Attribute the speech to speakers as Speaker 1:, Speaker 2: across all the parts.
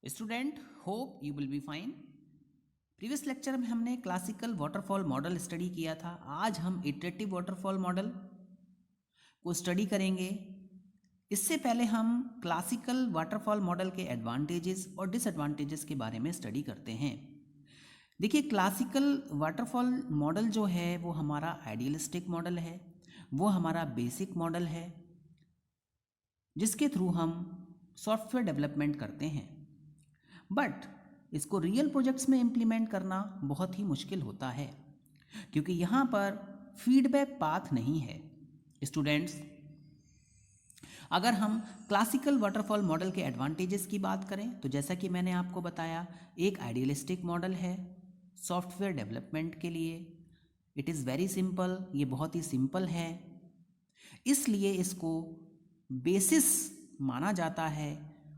Speaker 1: Student hope you will be fine. Previous lecture में हमने classical waterfall model study किया था। आज हम इटरेटिव वाटरफॉल मॉडल को स्टडी करेंगे। इससे पहले हम क्लासिकल वाटरफॉल मॉडल के एडवांटेजेस और डिसएडवांटेजेस के बारे में स्टडी करते हैं। देखिए, क्लासिकल वाटरफॉल मॉडल जो है वो हमारा आइडियलिस्टिक मॉडल है, वो हमारा बेसिक मॉडल है जिसके थ्रू हम सॉफ्टवेयर डेवलपमेंट करते हैं। बट इसको रियल प्रोजेक्ट्स में इम्प्लीमेंट करना बहुत ही मुश्किल होता है क्योंकि यहाँ पर फीडबैक पाथ नहीं है। स्टूडेंट्स, अगर हम क्लासिकल वाटरफॉल मॉडल के एडवांटेजेस की बात करें तो जैसा कि मैंने आपको बताया, एक आइडियलिस्टिक मॉडल है सॉफ्टवेयर डेवलपमेंट के लिए। इट इज़ वेरी सिंपल, ये बहुत ही सिंपल है, इसलिए इसको बेसिस माना जाता है,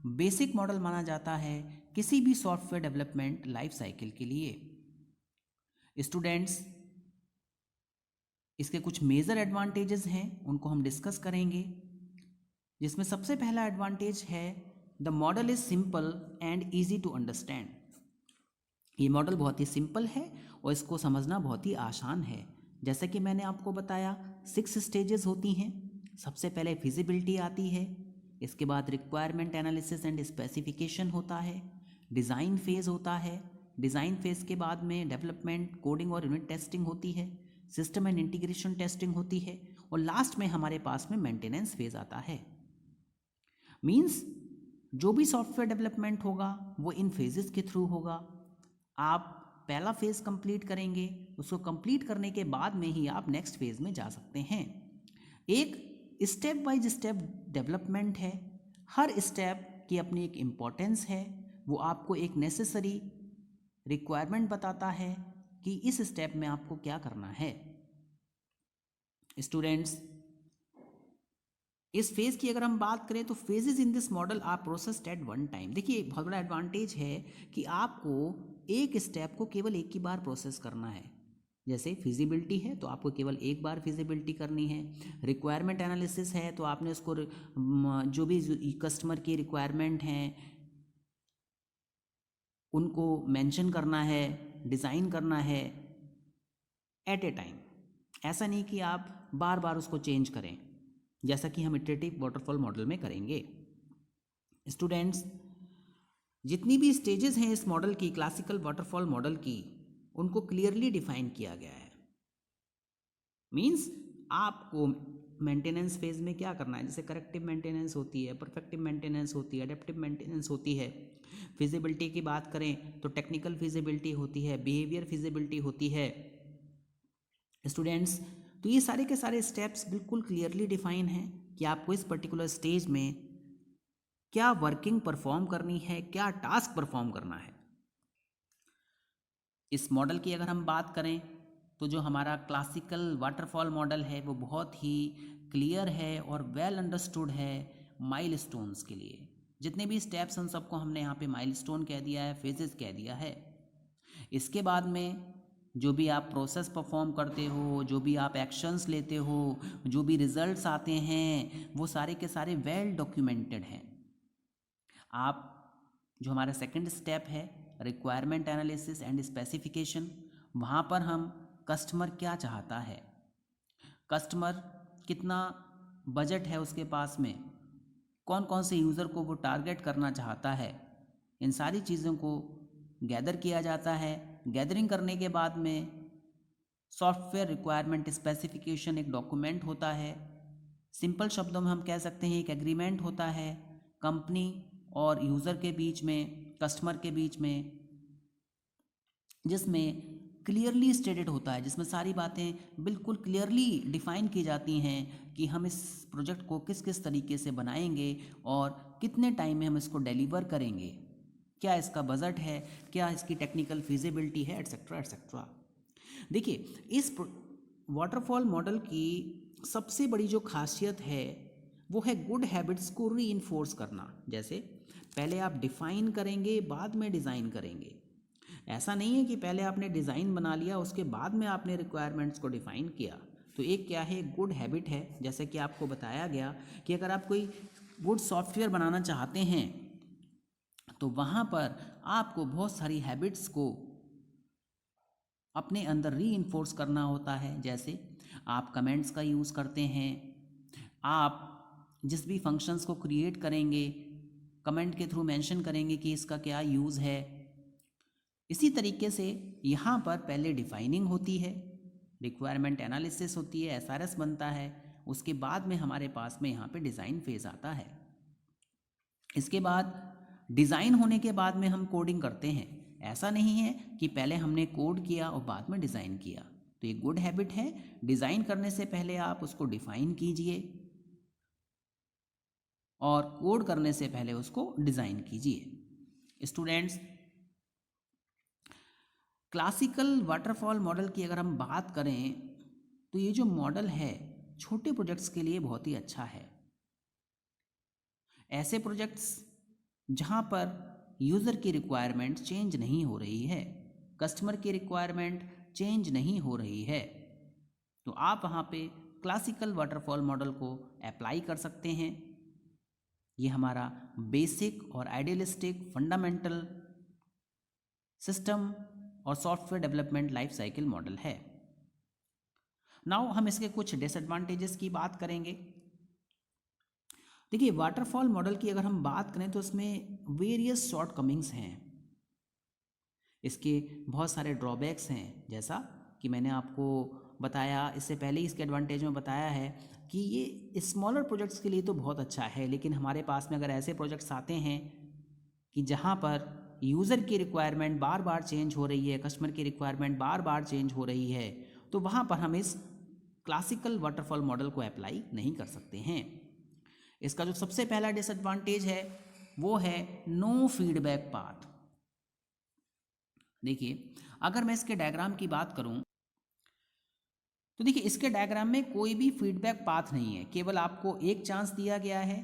Speaker 1: बेसिक मॉडल माना जाता है किसी भी सॉफ्टवेयर डेवलपमेंट लाइफ साइकिल के लिए। स्टूडेंट्स, इसके कुछ मेजर एडवांटेजेस हैं, उनको हम डिस्कस करेंगे। जिसमें सबसे पहला एडवांटेज है the model is simple and easy to understand. ये मॉडल बहुत ही सिंपल है और इसको समझना बहुत ही आसान है। जैसा कि मैंने आपको बताया, 6 स्टेजेस होती हैं। सबसे पहले फिजिबिलिटी आती है, इसके बाद रिक्वायरमेंट एनालिसिस एंड स्पेसिफिकेशन होता है, डिज़ाइन फेज़ होता है, डिज़ाइन फेज़ के बाद में डेवलपमेंट, कोडिंग और यूनिट टेस्टिंग होती है, सिस्टम एंड इंटीग्रेशन टेस्टिंग होती है और लास्ट में हमारे पास में मेंटेनेंस फेज़ आता है। मीन्स जो भी सॉफ्टवेयर डेवलपमेंट होगा वो इन फेजेस के थ्रू होगा। आप पहला फेज़ कंप्लीट करेंगे, उसको कंप्लीट करने के बाद में ही आप नेक्स्ट फेज़ में जा सकते हैं। एक स्टेप बाय स्टेप डेवलपमेंट है, हर स्टेप की अपनी एक इम्पोर्टेंस है, वो आपको एक नेसेसरी रिक्वायरमेंट बताता है कि इस स्टेप में आपको क्या करना है। स्टूडेंट्स, इस फेज़ की अगर हम बात करें तो phases in this model are processed at one time. देखिए, बहुत बड़ा एडवांटेज है कि आपको एक स्टेप को केवल एक ही बार प्रोसेस करना है। जैसे फिजिबिलिटी है तो आपको केवल एक बार फिजिबिलिटी करनी है, रिक्वायरमेंट एनालिसिस है तो आपने उसको जो भी कस्टमर की रिक्वायरमेंट हैं उनको मेंशन करना है, डिज़ाइन करना है एट ए टाइम। ऐसा नहीं कि आप बार बार उसको चेंज करें, जैसा कि हम इटरेटिव वाटरफॉल मॉडल में करेंगे। स्टूडेंट्स, जितनी भी स्टेजेस हैं इस मॉडल की, क्लासिकल वाटरफॉल मॉडल की, उनको क्लियरली डिफाइन किया गया है। मीन्स आपको मेंटेनेंस फेज में क्या करना है, जैसे करेक्टिव मेंटेनेंस होती है, परफेक्टिव मेंटेनेंस होती है, एडेप्टिव मेंटेनेंस होती है। फिजिबिलिटी की बात करें तो टेक्निकल फिजिबिलिटी होती है, बिहेवियर फिजिबिलिटी होती है। स्टूडेंट्स, तो ये सारे के सारे स्टेप्स बिल्कुल क्लियरली डिफाइन हैं कि आपको इस पर्टिकुलर स्टेज में क्या वर्किंग परफॉर्म करनी है, क्या टास्क परफॉर्म करना है। इस मॉडल की अगर हम बात करें तो जो हमारा क्लासिकल वाटरफॉल मॉडल है वो बहुत ही क्लियर है और वेल अंडरस्टूड है माइलस्टोन्स के लिए। जितने भी स्टेप्स उन सबको हमने यहाँ पे माइलस्टोन कह दिया है, फेजेस कह दिया है। इसके बाद में जो भी आप प्रोसेस परफॉर्म करते हो, जो भी आप एक्शंस लेते हो, जो भी रिजल्ट्स आते हैं, वो सारे के सारे वेल डॉक्यूमेंटेड हैं। आप जो हमारा सेकंड स्टेप है रिक्वायरमेंट एनालिसिस एंड स्पेसिफिकेशन, वहाँ पर हम कस्टमर क्या चाहता है, कस्टमर कितना बजट है उसके पास में, कौन कौन से यूज़र को वो टारगेट करना चाहता है, इन सारी चीज़ों को गैदर किया जाता है। गैदरिंग करने के बाद में सॉफ्टवेयर रिक्वायरमेंट स्पेसिफिकेशन एक डॉक्यूमेंट होता है। सिंपल शब्दों में हम कह सकते हैं एक एग्रीमेंट होता है कंपनी और यूज़र के बीच में, कस्टमर के बीच में, जिसमें क्लियरली स्टेटेड होता है, जिसमें सारी बातें बिल्कुल क्लियरली डिफाइन की जाती हैं कि हम इस प्रोजेक्ट को किस किस तरीके से बनाएंगे और कितने टाइम में हम इसको डिलीवर करेंगे, क्या इसका बजट है, क्या इसकी टेक्निकल फिजिबिलिटी है, एट्सेट्रा एट्सेट्रा। देखिए, इस वाटरफॉल मॉडल की सबसे बड़ी जो खासियत है वो है गुड हैबिट्स को रीइंफोर्स करना। जैसे पहले आप डिफ़ाइन करेंगे, बाद में डिज़ाइन करेंगे। ऐसा नहीं है कि पहले आपने डिज़ाइन बना लिया उसके बाद में आपने रिक्वायरमेंट्स को डिफ़ाइन किया। तो एक क्या है, गुड हैबिट है। जैसे कि आपको बताया गया कि अगर आप कोई गुड सॉफ्टवेयर बनाना चाहते हैं तो वहाँ पर आपको बहुत सारी हैबिट्स को अपने अंदर रीइंफोर्स करना होता है। जैसे आप कमेंट्स का यूज़ करते हैं, आप जिस भी फंक्शंस को क्रिएट करेंगे कमेंट के थ्रू मेंशन करेंगे कि इसका क्या यूज़ है। इसी तरीके से यहाँ पर पहले डिफाइनिंग होती है, रिक्वायरमेंट एनालिसिस होती है, एसआरएस बनता है, उसके बाद में हमारे पास में यहाँ पे डिज़ाइन फेज़ आता है। इसके बाद डिज़ाइन होने के बाद में हम कोडिंग करते हैं। ऐसा नहीं है कि पहले हमने कोड किया और बाद में डिज़ाइन किया। तो ये गुड हैबिट है, डिज़ाइन करने से पहले आप उसको डिफ़ाइन कीजिए और कोड करने से पहले उसको डिज़ाइन कीजिए। स्टूडेंट्स, क्लासिकल वाटरफॉल मॉडल की अगर हम बात करें तो ये जो मॉडल है छोटे प्रोजेक्ट्स के लिए बहुत ही अच्छा है। ऐसे प्रोजेक्ट्स जहाँ पर यूज़र की रिक्वायरमेंट चेंज नहीं हो रही है, कस्टमर की रिक्वायरमेंट चेंज नहीं हो रही है, तो आप वहाँ पे क्लासिकल वाटरफॉल मॉडल को अप्लाई कर सकते हैं। ये हमारा बेसिक और आइडियलिस्टिक फंडामेंटल सिस्टम और software development life cycle model है। नाउ हम इसके कुछ डिसएडवांटेजेस की बात करेंगे। देखिए, वाटरफॉल मॉडल की अगर हम बात करें तो इसमें वेरियस शॉर्टकमिंग्स हैं, इसके बहुत सारे ड्रॉबैक्स हैं। जैसा कि मैंने आपको बताया, इससे पहले ही इसके एडवांटेज में बताया है कि ये स्मॉलर प्रोजेक्ट्स के लिए तो बहुत अच्छा है, लेकिन हमारे पास में अगर ऐसे प्रोजेक्ट्स आते हैं कि जहाँ पर यूज़र की रिक्वायरमेंट बार बार चेंज हो रही है, कस्टमर की रिक्वायरमेंट बार बार चेंज हो रही है, तो वहाँ पर हम इस क्लासिकल वाटरफॉल मॉडल को अप्लाई नहीं कर सकते हैं। इसका जो सबसे पहला डिसएडवांटेज है वो है नो फीडबैक पाथ। देखिए, अगर मैं इसके डायग्राम की बात करूं तो देखिए, इसके डायग्राम में कोई भी फीडबैक पाथ नहीं है, केवल आपको एक चांस दिया गया है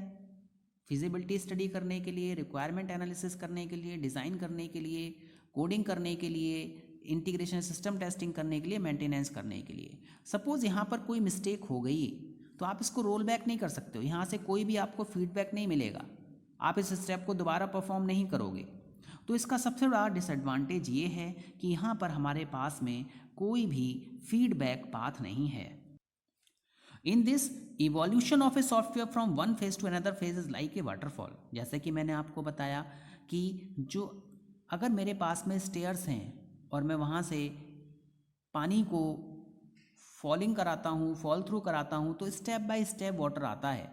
Speaker 1: फिजिबिलिटी स्टडी करने के लिए, रिक्वायरमेंट एनालिसिस करने के लिए, डिज़ाइन करने के लिए, कोडिंग करने के लिए, इंटीग्रेशन सिस्टम टेस्टिंग करने के लिए, मेंटेनेंस करने के लिए। सपोज़ यहाँ पर कोई मिस्टेक हो गई तो आप इसको रोल बैक नहीं कर सकते हो, यहाँ से कोई भी आपको फीडबैक नहीं मिलेगा, आप इस स्टेप को दोबारा परफॉर्म नहीं करोगे। तो इसका सबसे बड़ा डिसएडवांटेज ये है कि यहाँ पर हमारे पास में कोई भी फीडबैक पाथ नहीं है। In this evolution of a software from one phase two another phase is like a waterfall. जैसे कि मैंने आपको बताया कि जो अगर मेरे पास में स्टेयर्स हैं और मैं वहाँ से पानी को फॉलिंग कराता हूँ, फॉल थ्रू कराता हूँ, तो स्टेप बाय स्टेप वाटर आता है।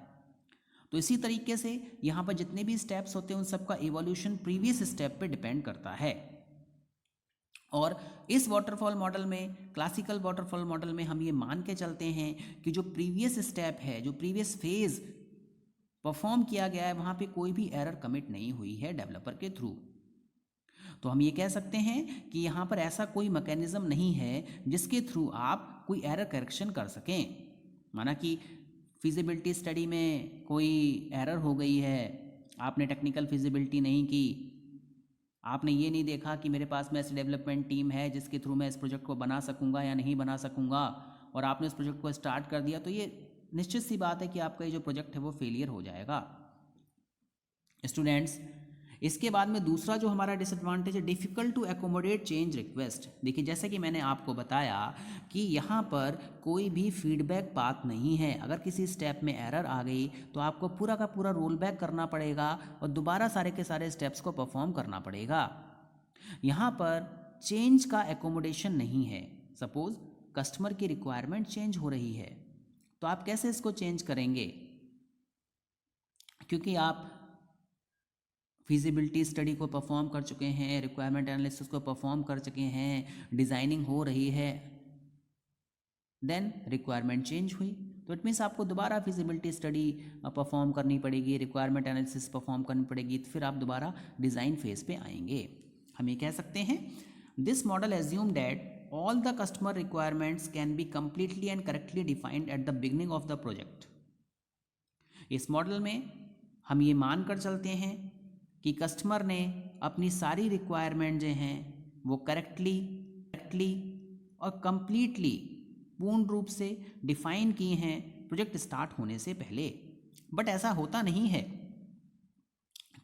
Speaker 1: तो इसी तरीके से यहाँ पर जितने भी स्टेप्स होते हैं उन सबका इवोल्यूशन प्रीवियस स्टेप पे डिपेंड करता है। और इस वाटरफॉल मॉडल में, क्लासिकल वाटरफॉल मॉडल में, हम ये मान के चलते हैं कि जो प्रीवियस स्टेप है, जो प्रीवियस फेज परफॉर्म किया गया है, वहाँ पे कोई भी एरर कमिट नहीं हुई है डेवलपर के थ्रू। तो हम ये कह सकते हैं कि यहाँ पर ऐसा कोई मैकेनिज्म नहीं है जिसके थ्रू आप कोई एरर करेक्शन कर सकें। माना कि फिजिबिलिटी स्टडी में कोई एरर हो गई है, आपने टेक्निकल फिजिबिलिटी नहीं की, आपने ये नहीं देखा कि मेरे पास में ऐसी डेवलपमेंट टीम है जिसके थ्रू मैं इस प्रोजेक्ट को बना सकूंगा या नहीं बना सकूंगा, और आपने उस प्रोजेक्ट को स्टार्ट कर दिया, तो ये निश्चित सी बात है कि आपका ये जो प्रोजेक्ट है वो फेलियर हो जाएगा। स्टूडेंट्स, इसके बाद में दूसरा जो हमारा डिसएडवांटेज है, difficult to accommodate change request. देखिए, जैसे कि मैंने आपको बताया कि यहाँ पर कोई भी फीडबैक पाथ नहीं है। अगर किसी स्टेप में एरर आ गई तो आपको पूरा का पूरा रोल बैक करना पड़ेगा और दोबारा सारे के सारे स्टेप्स को परफॉर्म करना पड़ेगा। यहाँ पर चेंज का एकोमोडेशन नहीं है। सपोज़ कस्टमर की रिक्वायरमेंट चेंज हो रही है, तो आप कैसे इसको चेंज करेंगे? क्योंकि आप फिजिबिलिटी स्टडी को परफॉर्म कर चुके हैं, रिक्वायरमेंट एनालिसिस को परफॉर्म कर चुके हैं, डिज़ाइनिंग हो रही है, देन रिक्वायरमेंट चेंज हुई, तो इट मीन्स आपको दोबारा फिजिबिलिटी स्टडी परफॉर्म करनी पड़ेगी, रिक्वायरमेंट एनालिसिस परफॉर्म करनी पड़ेगी, तो फिर आप दोबारा डिज़ाइन फेज पे आएंगे। हम ये कह सकते हैं, this model assume that all the customer requirements can be completely and correctly defined at the beginning of the project. इस मॉडल में हम ये मान कर चलते हैं कि कस्टमर ने अपनी सारी रिक्वायरमेंट जो हैं वो करेक्टली और कंप्लीटली, पूर्ण रूप से डिफाइन की हैं प्रोजेक्ट स्टार्ट होने से पहले। बट ऐसा होता नहीं है।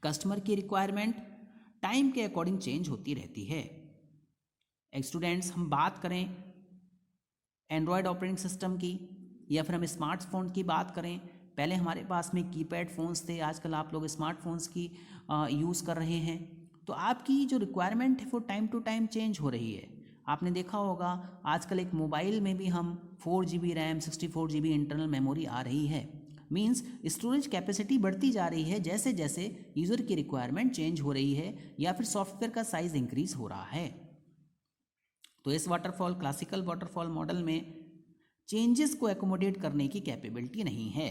Speaker 1: कस्टमर की रिक्वायरमेंट टाइम के अकॉर्डिंग चेंज होती रहती है। स्टूडेंट्स, हम बात करें एंड्रॉयड ऑपरेटिंग सिस्टम की या फिर हम स्मार्टफोन की बात करें, पहले हमारे पास में कीपैड फ़ोन्स थे, आजकल आप लोग स्मार्टफोन्स की यूज़ कर रहे हैं। तो आपकी जो रिक्वायरमेंट है वो टाइम टू टाइम चेंज हो रही है। आपने देखा होगा आजकल एक मोबाइल में भी हम 4 GB RAM 64 GB internal memory आ रही है। मीन्स स्टोरेज कैपेसिटी बढ़ती जा रही है जैसे जैसे यूज़र की रिक्वायरमेंट चेंज हो रही है या फिर सॉफ्टवेयर का साइज़ इंक्रीज हो रहा है। तो इस वाटरफॉल क्लासिकल वाटरफॉल मॉडल में चेंजेस को एकोमोडेट करने की कैपेबिलिटी नहीं है।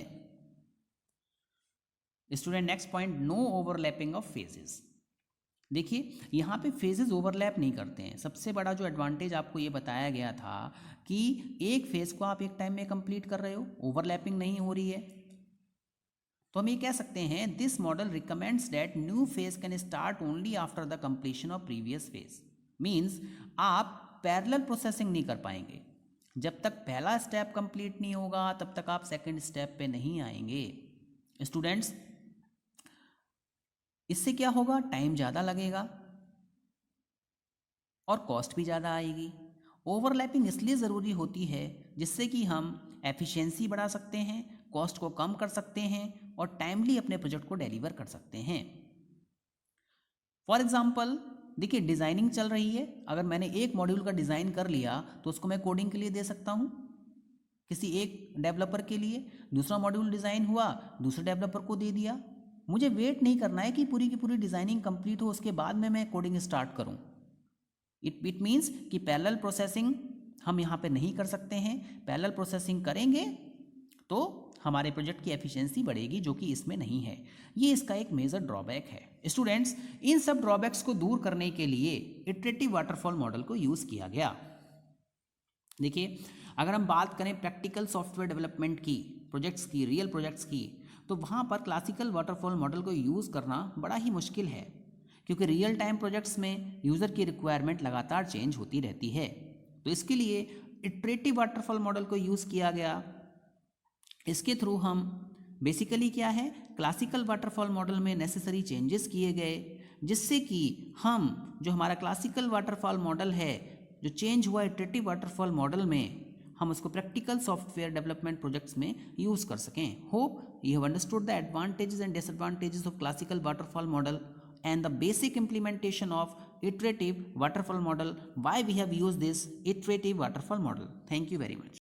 Speaker 1: Student, next point, no overlapping of phases. देखिए यहाँ पे फेजेस ओवरलैप नहीं करते हैं। सबसे बड़ा जो एडवांटेज आपको ये बताया गया था कि एक फेज को आप एक टाइम में कंप्लीट कर रहे हो, ओवरलैपिंग नहीं हो रही है। तो हम ये कह सकते हैं this model recommends that new phase can start only after the completion of previous phase. Means आप पैरेलल प्रोसेसिंग नहीं कर पाएंगे। जब तक पहला स्टेप कंप्लीट नहीं होगा तब तक आप सेकंड स्टेप पे नहीं आएंगे। स्टूडेंट्स, इससे क्या होगा, टाइम ज़्यादा लगेगा और कॉस्ट भी ज़्यादा आएगी। ओवरलैपिंग इसलिए ज़रूरी होती है जिससे कि हम एफिशिएंसी बढ़ा सकते हैं, कॉस्ट को कम कर सकते हैं और टाइमली अपने प्रोजेक्ट को डिलीवर कर सकते हैं। फॉर एग्जाम्पल, देखिए डिज़ाइनिंग चल रही है, अगर मैंने एक मॉड्यूल का डिज़ाइन कर लिया तो उसको मैं कोडिंग के लिए दे सकता हूँ किसी एक डेवलपर के लिए। दूसरा मॉड्यूल डिज़ाइन हुआ, दूसरे डेवलपर को दे दिया। मुझे वेट नहीं करना है कि पूरी की पूरी डिज़ाइनिंग कंप्लीट हो उसके बाद में मैं कोडिंग स्टार्ट करूँ। इट मीन्स कि पैरेलल प्रोसेसिंग हम यहाँ पे नहीं कर सकते हैं। पैरेलल प्रोसेसिंग करेंगे तो हमारे प्रोजेक्ट की एफिशिएंसी बढ़ेगी, जो कि इसमें नहीं है। ये इसका एक मेजर ड्रॉबैक है। स्टूडेंट्स, इन सब ड्रॉबैक्स को दूर करने के लिए इटरेटिव वाटरफॉल मॉडल को यूज़ किया गया। देखिए, अगर हम बात करें प्रैक्टिकल सॉफ्टवेयर डेवलपमेंट की, प्रोजेक्ट्स की, रियल प्रोजेक्ट्स की, तो वहाँ पर क्लासिकल वाटरफॉल मॉडल को यूज़ करना बड़ा ही मुश्किल है, क्योंकि रियल टाइम प्रोजेक्ट्स में यूज़र की रिक्वायरमेंट लगातार चेंज होती रहती है। तो इसके लिए इटरेटिव वाटरफॉल मॉडल को यूज़ किया गया। इसके थ्रू हम बेसिकली क्या है, क्लासिकल वाटरफॉल मॉडल में नेसेसरी चेंजेस किए गए, जिससे कि हम जो हमारा क्लासिकल वाटरफॉल मॉडल है जो चेंज हुआ इटरेटिव वाटरफॉल मॉडल में, हम उसको प्रैक्टिकल सॉफ्टवेयर डेवलपमेंट प्रोजेक्ट्स में यूज़ कर सकें। Hope you have understood the advantages and disadvantages of classical waterfall model and the basic implementation of iterative waterfall model, why we have used this iterative waterfall model. Thank you very much.